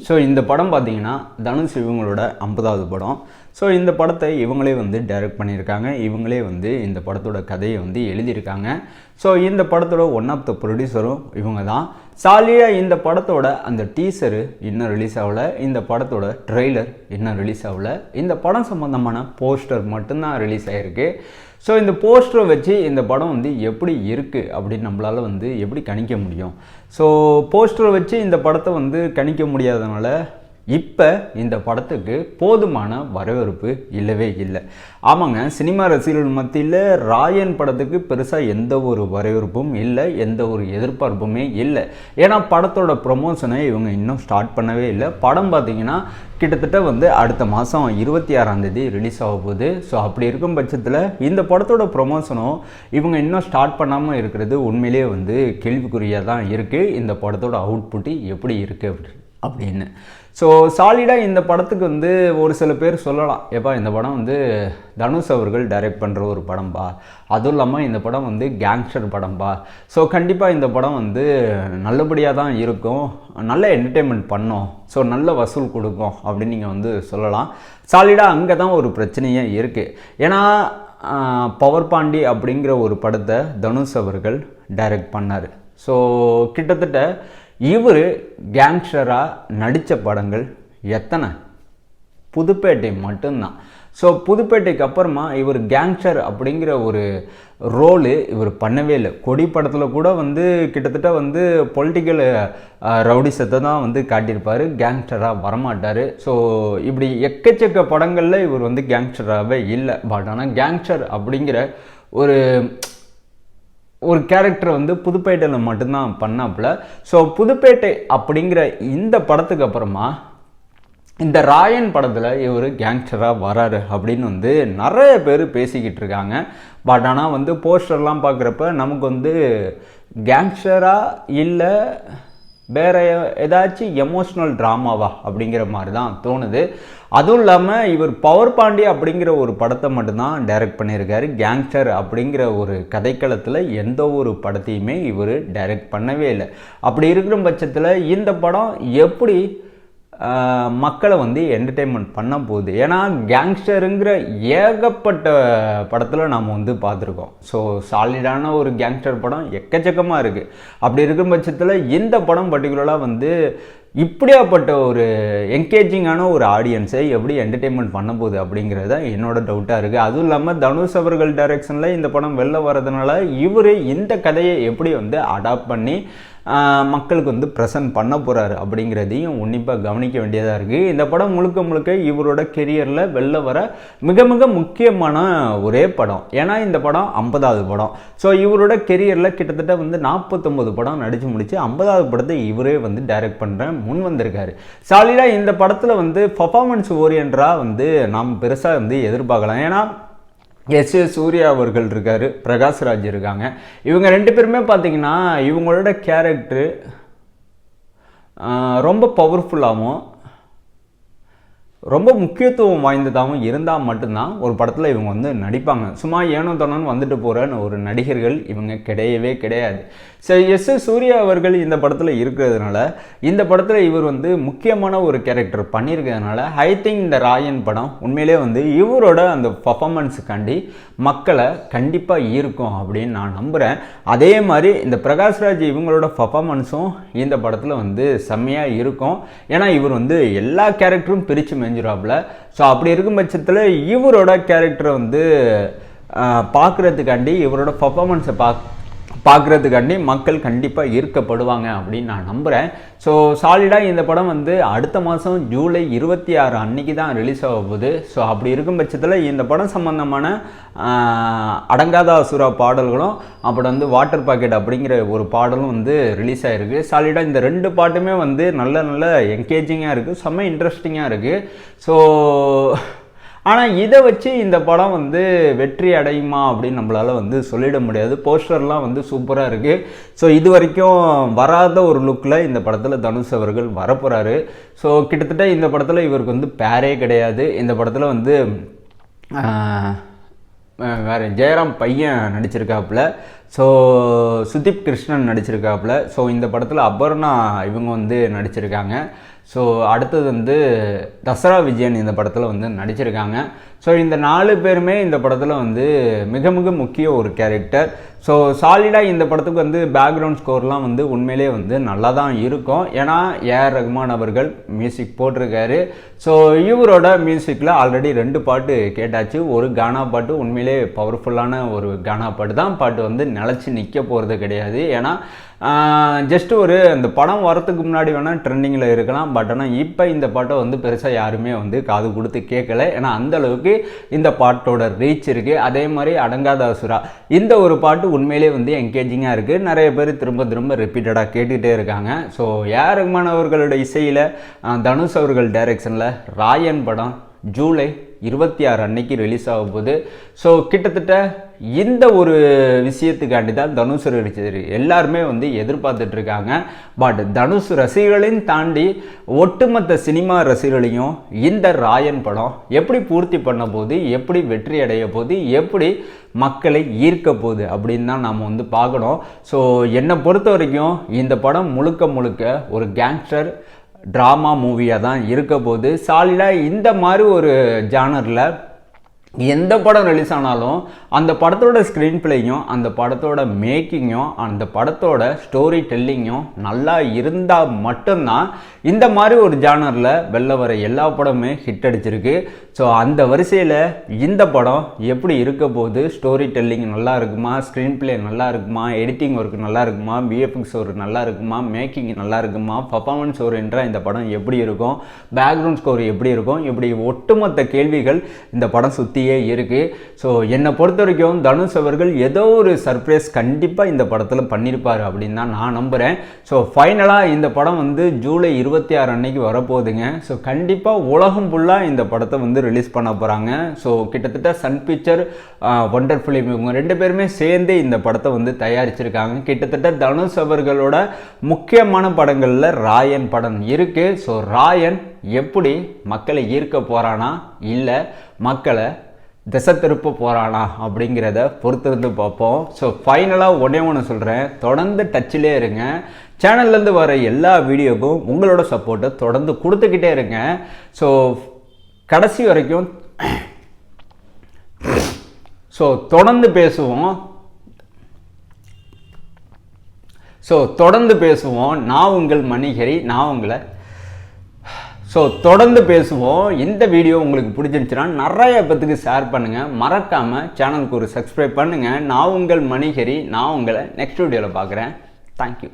So இந்த படம் பார்த்தீங்கன்னா தனுஷ் இவங்களோட 50வது படம். ஸோ இந்த படத்தை இவங்களே வந்து டைரக்ட் பண்ணியிருக்காங்க. இவங்களே வந்து இந்த படத்தோட கதையை வந்து எழுதியிருக்காங்க. ஸோ இந்த படத்தோட ஒன் ஆஃப் த ப்ரொடியூசரும் இவங்க தான். சாலியாக இந்த படத்தோட அந்த டீசரு இன்னும் ரிலீஸ் ஆகலை. இந்த படத்தோட ட்ரெய்லர் இன்னும் ரிலீஸ் ஆகலை. இந்த படம் சம்மந்தமான போஸ்டர் மட்டும்தான் ரிலீஸ் ஆகிருக்கு. ஸோ இந்த போஸ்டரை வச்சு இந்த படம் வந்து எப்படி இருக்குது அப்படின்னு நம்மளால் வந்து எப்படி கணிக்க முடியும்? ஸோ போஸ்டரை வச்சு இந்த படத்தை வந்து கணிக்க முடியாதனால இப்போ இந்த படத்துக்கு போதுமான வரவேற்பு இல்லவே இல்லை. ஆமாங்க, சினிமா ரசிகர்கள் மத்தியில் ராயன் படத்துக்கு பெருசாக எந்த ஒரு வரவேற்பும் இல்லை, எந்த ஒரு எதிர்பார்ப்புமே இல்லை. ஏன்னா படத்தோட ப்ரொமோஷனை இவங்க இன்னும் ஸ்டார்ட் பண்ணவே இல்லை. படம் பார்த்திங்கன்னா கிட்டத்தட்ட வந்து அடுத்த மாதம் 26ஆம் தேதி ரிலீஸ் ஆக போகுது. ஸோ அப்படி இருக்கும் பட்சத்தில் இந்த படத்தோட ப்ரொமோஷனும் இவங்க இன்னும் ஸ்டார்ட் பண்ணாமல் இருக்கிறது உண்மையிலேயே வந்து கேள்விக்குறியாக தான் இருக்குது. இந்த படத்தோட அவுட்புட்டு எப்படி இருக்குது அப்படின்னு. ஸோ சாலிடாக இந்த படத்துக்கு வந்து ஒரு சில பேர் சொல்லலாம், ஏப்பா இந்த படம் வந்து தனுஷ் அவர்கள் டைரக்ட் பண்ணுற ஒரு படம்பா, அதுவும் இல்லாமல் இந்த படம் வந்து கேங்ஸ்டர் படம்பா, ஸோ கண்டிப்பாக இந்த படம் வந்து நல்லபடியாக தான் இருக்கும், நல்ல என்டர்டெயின்மெண்ட் பண்ணோம், ஸோ நல்ல வசூல் கொடுக்கும் அப்படின்னு நீங்கள் வந்து சொல்லலாம். சாலிடாக அங்கே தான் ஒரு பிரச்சனையே இருக்குது. ஏன்னா பவர் பாண்டி அப்படிங்கிற ஒரு படத்தை தனுஷ் அவர்கள் டைரக்ட் பண்ணார். ஸோ கிட்டத்தட்ட இவர் கேங்ஸ்டராக நடித்த படங்கள் எத்தனை? புதுப்பேட்டை மட்டும்தான். ஸோ புதுப்பேட்டைக்கு அப்புறமா இவர் கேங்ஸ்டர் அப்படிங்கிற ஒரு ரோலு இவர் பண்ணவே இல்லை. கொடி படத்தில் கூட வந்து கிட்டத்தட்ட வந்து பொலிட்டிக்கல் ரவுடிசத்தை தான் வந்து காட்டியிருப்பார், கேங்ஸ்டராக வரமாட்டார். ஸோ இப்படி எக்கச்சக்க படங்களில் இவர் வந்து கேங்ஸ்டராகவே இல்லை. பட் ஆனால் கேங்ஸ்டர் அப்படிங்கிற ஒரு கேரக்டர் வந்து புதுப்பேட்டையில் மட்டும்தான் பண்ணாப்புல. ஸோ புதுப்பேட்டை அப்படிங்கிற இந்த படத்துக்கு அப்புறமா இந்த ராயன் படத்தில் இவர் கேங்ஸ்டராக வராரு அப்படின்னு வந்து நிறைய பேர் பேசிக்கிட்டு இருக்காங்க. பட் ஆனால் வந்து போஸ்டர்லாம் பார்க்குறப்ப நமக்கு வந்து கேங்ஸ்டராக இல்லை வேறு ஏதாச்சும் எமோஷ்னல் ட்ராமாவா அப்படிங்கிற மாதிரி தான் தோணுது. அதுவும் இல்லாமல் இவர் பவர் பாண்டி அப்படிங்கிற ஒரு படத்தை மட்டும்தான் டைரக்ட் பண்ணியிருக்காரு. கேங்ஸ்டர் அப்படிங்கிற ஒரு கதைக்களத்தில் எந்த ஒரு படத்தையுமே இவர் டைரக்ட் பண்ணவே இல்லை. அப்படி இருக்கிற பட்சத்தில் இந்த படம் எப்படி மக்களை வந்து என்டர்டெயின்மெண்ட் பண்ண போகுது? ஏன்னா கேங்ஸ்டருங்கிற ஏகப்பட்ட படத்தில் நாம் வந்து பார்த்துருக்கோம். ஸோ சாலிடான ஒரு கேங்ஸ்டர் படம் எக்கச்சக்கமாக இருக்குது. அப்படி இருக்கும் பட்சத்தில் இந்த படம் பர்டிகுலராக வந்து இப்படியாப்பட்ட ஒரு என்கேஜிங்கான ஒரு ஆடியன்ஸை எப்படி என்டர்டெயின்மெண்ட் பண்ண போகுது அப்படிங்கிறத என்னோட டவுட்டாக இருக்குது. அதுவும் இல்லாமல் தனுஷ் அவர்கள் டைரக்ஷனில் இந்த படம் வெளில வர்றதுனால இவர் இந்த கதையை எப்படி வந்து அடாப்ட் பண்ணி மக்களுக்கு வந்து ப்ரெசன்ட் பண்ண போகிறாரு அப்படிங்கிறதையும் உன்னிப்பாக கவனிக்க வேண்டியதாக இருக்குது. இந்த படம் முழுக்க முழுக்க இவரோட கெரியரில் வெளில வர மிக மிக முக்கியமான ஒரே படம். ஏன்னா இந்த படம் 50வது படம். ஸோ இவரோட கெரியரில் கிட்டத்தட்ட வந்து 49 படம் நடித்து முடித்து 50வது படத்தை இவரே வந்து டைரக்ட் பண்ணுறேன் முன் வந்திருக்காரு. சாலிடாக இந்த படத்தில் வந்து பர்ஃபார்மன்ஸ் ஓரியன்டாக வந்து நாம் பெருசாக வந்து எதிர்பார்க்கலாம். ஏன்னா சூர்யா அவர்கள் இருக்கார், பிரகாஷ்ராஜ் இருக்காங்க. இவங்க ரெண்டு பேருமே பார்த்தீங்கன்னா இவங்களோட கேரக்டரு ரொம்ப பவர்ஃபுல்லாகவும் ரொம்ப முக்கியத்துவம் வாய்ந்ததாகவும் இருந்தால் மட்டும்தான் ஒரு படத்தில் இவங்க வந்து நடிப்பாங்க. சும்மா ஏனோ தானோன்னு வந்துட்டு போகிற ஒரு நடிகர்கள் இவங்க கிடையவே கிடையாது. ஸோ சூர்யா அவர்கள் இந்த படத்தில் இருக்கிறதுனால இந்த படத்தில் இவர் வந்து முக்கியமான ஒரு கேரக்டர் பண்ணியிருக்கிறதுனால ஐ திங்க் இந்த ராயன் படம் உண்மையிலே வந்து இவரோட அந்த பர்ஃபார்மன்ஸுக்காண்டி மக்களை கண்டிப்பாக ஈர்க்கும் அப்படின்னு நான் நம்புகிறேன். அதே மாதிரி இந்த பிரகாஷ்ராஜ் இவங்களோட பர்ஃபார்மன்ஸும் இந்த படத்தில் வந்து செம்மையாக இருக்கும். ஏன்னா இவர் வந்து எல்லா கேரக்டரும் பிரித்து மெஞ்சிராப்புல. ஸோ அப்படி இருக்கும் பட்சத்தில் இவரோட கேரக்டரை வந்து பார்க்குறதுக்காண்டி இவரோட பர்ஃபார்மன்ஸை பார்க்குறதுக்காண்டி மக்கள் கண்டிப்பாக ஈர்க்கப்படுவாங்க அப்படின்னு நான் நம்புகிறேன். ஸோ சாலிடாக இந்த படம் வந்து அடுத்த மாதம் ஜூலை 26 அன்னைக்கு தான் ரிலீஸ் ஆக போகுது. ஸோ அப்படி இருக்கும் பட்சத்தில் இந்த படம் சம்மந்தமான அடங்காத அசுரா பாடல்களும் அப்புறம் வந்து வாட்டர் பாக்கெட் அப்படிங்கிற ஒரு பாடலும் வந்து ரிலீஸ் ஆகிருக்கு. சாலிடாக இந்த ரெண்டு பாட்டுமே வந்து நல்ல என்கேஜிங்காக இருக்குது, செம்ம இன்ட்ரெஸ்டிங்காக இருக்குது. ஸோ ஆனால் இதை வச்சு இந்த படம் வந்து வெற்றி அடையுமா அப்படின்னு நம்மளால் வந்து சொல்லிட முடியாது. போஸ்டர்லாம் வந்து சூப்பராக இருக்குது. ஸோ இது வரைக்கும் வராத ஒரு லுக்கில் இந்த படத்தில் தனுஷ் அவர்கள் வரப்போகிறாரு. ஸோ கிட்டத்தட்ட இந்த படத்தில் இவருக்கு வந்து பேரே கிடையாது. இந்த படத்தில் வந்து வேறு ஜெயராம் பையன் நடிச்சிருக்காப்புல. ஸோ சுதீப் கிருஷ்ணன் நடிச்சிருக்காப்புல. ஸோ இந்த படத்தில் அபர்ணா இவங்க வந்து நடிச்சிருக்காங்க. ஸோ அடுத்தது வந்து தசரா விஜயன் இந்த படத்தில் வந்து நடிச்சிருக்காங்க. ஸோ இந்த 4 பேருமே இந்த படத்தில் வந்து மிக மிக முக்கிய ஒரு கேரக்டர். ஸோ சாலிடாக இந்த படத்துக்கு வந்து பேக்ரவுண்ட் ஸ்கோர்லாம் வந்து உண்மையிலே வந்து நல்லா தான் இருக்கும். ஏன்னா ஏஆர் ரஹ்மான் அவர்கள் மியூசிக் போட்டிருக்காரு. ஸோ இவரோட மியூசிக்கில் ஆல்ரெடி 2 பாட்டு கேட்டாச்சு. ஒரு கானா பாட்டு உண்மையிலே பவர்ஃபுல்லான ஒரு கானா பாட்டு தான். பாட்டு வந்து நிலச்சி நிற்க போகிறது கிடையாது. ஏன்னா ஜஸ்ட் ஒரு அந்த படம் வரத்துக்கு முன்னாடி வேணால் ட்ரெண்டிங்கில் இருக்கலாம். பட் ஆனால் இப்போ இந்த பாட்டை வந்து பெருசாக யாருமே வந்து காது கொடுத்து கேட்கல. ஏன்னா அந்தளவுக்கு இந்த பாட்டோட ரீச் இருக்குது. அதே மாதிரி அடங்காத அசுரா இந்த ஒரு பாட்டு உண்மையிலே வந்து என்கேஜிங்காக இருக்குது. நிறைய பேர் திரும்ப திரும்ப ரிப்பீட்டடாக கேட்டுகிட்டே இருக்காங்க. ஸோ ஏஆர் ரஹ்மான் அவர்களோட இசையில் தனுஷ் அவர்கள் டைரக்ஷனில் ராயன் படம் ஜூலை 26 அன்னைக்கு ரிலீஸ் ஆக போகுது. ஸோ கிட்டத்தட்ட இந்த ஒரு விஷயத்துக்காண்டி தான் தனுஷ் நடிச்சது எல்லாருமே வந்து எதிர்பார்த்துட்டு இருக்காங்க. பட் தனுஷ் ரசிகர்களையும் தாண்டி ஒட்டுமொத்த சினிமா ரசிகர்களையும் இந்த ராயன் படம் எப்படி பூர்த்தி பண்ண போகுது, எப்படி வெற்றி அடைய போகுது, எப்படி மக்களை ஈர்க்க போகுது அப்படின்னு தான் நாம் வந்து பார்க்கணும். ஸோ என்னை பொறுத்த வரைக்கும் இந்த படம் முழுக்க முழுக்க ஒரு கேங்ஸ்டர் ட்ராமா மூவியாக தான் இருக்க போது. சாலிடாக இந்த மாதிரி ஒரு ஜானரில் எந்த படம் ரிலீஸ் ஆனாலும் அந்த படத்தோட ஸ்க்ரீன் பிளேயும் அந்த படத்தோட மேக்கிங்கும் அந்த படத்தோட ஸ்டோரி டெல்லிங்கும் நல்லா இருந்தால் மட்டும்தான் இந்த மாதிரி ஒரு ஜானரில் வெளில வர எல்லா படமுமே ஹிட் அடிச்சிருக்கு. ஸோ அந்த வரிசையில் இந்த படம் எப்படி இருக்க போது, ஸ்டோரி டெல்லிங் நல்லா இருக்குமா, ஸ்க்ரீன் பிளே நல்லா இருக்குமா, எடிட்டிங் ஒர்க் நல்லா இருக்குமா, விஎஃப்எக்ஸ் ஒர்க் நல்லா இருக்குமா, மேக்கிங் நல்லா இருக்குமா, பர்ஃபார்மன்ஸ் ஓரியன்டாக இந்த படம் எப்படி இருக்கும், பேக்ரவுண்ட் ஸ்கோர் எப்படி இருக்கும், இப்படி ஒட்டுமொத்த கேள்விகள் இந்த படம் சுற்றி இருக்கு. ஸோ என்னை பொறுத்த வரைக்கும் தனுஷ் அவர்கள் ஏதோ ஒரு சர்ப்ரைஸ் கண்டிப்பாக இந்த படத்தில் பண்ணியிருப்பார் அப்படின்னு தான் நான் நம்புகிறேன். ஸோ ஃபைனலாக இந்த படம் வந்து ஜூலை 26 அன்னைக்கு வரப்போகுதுங்க. ஸோ கண்டிப்பாக உலகம் ஃபுல்லாக இந்த படத்தை வந்து ரிலீஸ் பண்ண போகிறாங்க. ஸோ கிட்டத்தட்ட சன் பிக்சர் ஒண்டர் ஃபிலிம் இவங்க 2 பேருமே சேர்ந்து இந்த படத்தை வந்து தயாரிச்சிருக்காங்க. கிட்டத்தட்ட தனுஷ் அவர்களோட முக்கியமான படங்களில் ராயன் படம் இருக்குது. ஸோ ராயன் எப்படி மக்களை ஈர்க்க போகிறானா இல்லை மக்களை திசை திருப்ப போகிறானா அப்படிங்கிறத பொறுத்திருந்து பார்ப்போம். ஸோ ஃபைனலாக ஒன்று சொல்கிறேன், தொடர்ந்து டச்சிலே இருங்க. சேனல்லேருந்து வர எல்லா வீடியோக்கும் உங்களோட சப்போர்ட்டை தொடர்ந்து கொடுத்துக்கிட்டே இருங்க. ஸோ கடைசி வரைக்கும் தொடர்ந்து பேசுவோம். நான் உங்கள் மணிகரி, நான் உங்களை தொடர்ந்து பேசுவோம். இந்த வீடியோ உங்களுக்கு பிடிச்சிருந்துச்சுன்னா நிறைய பேத்துக்கு ஷேர் பண்ணுங்கள். மறக்காமல் சேனலுக்கு ஒரு சப்ஸ்கிரைப் பண்ணுங்கள். நான் உங்கள் மணிகரி, நான் உங்களை நெக்ஸ்ட் வீடியோவில் பார்க்குறேன். தேங்க்யூ.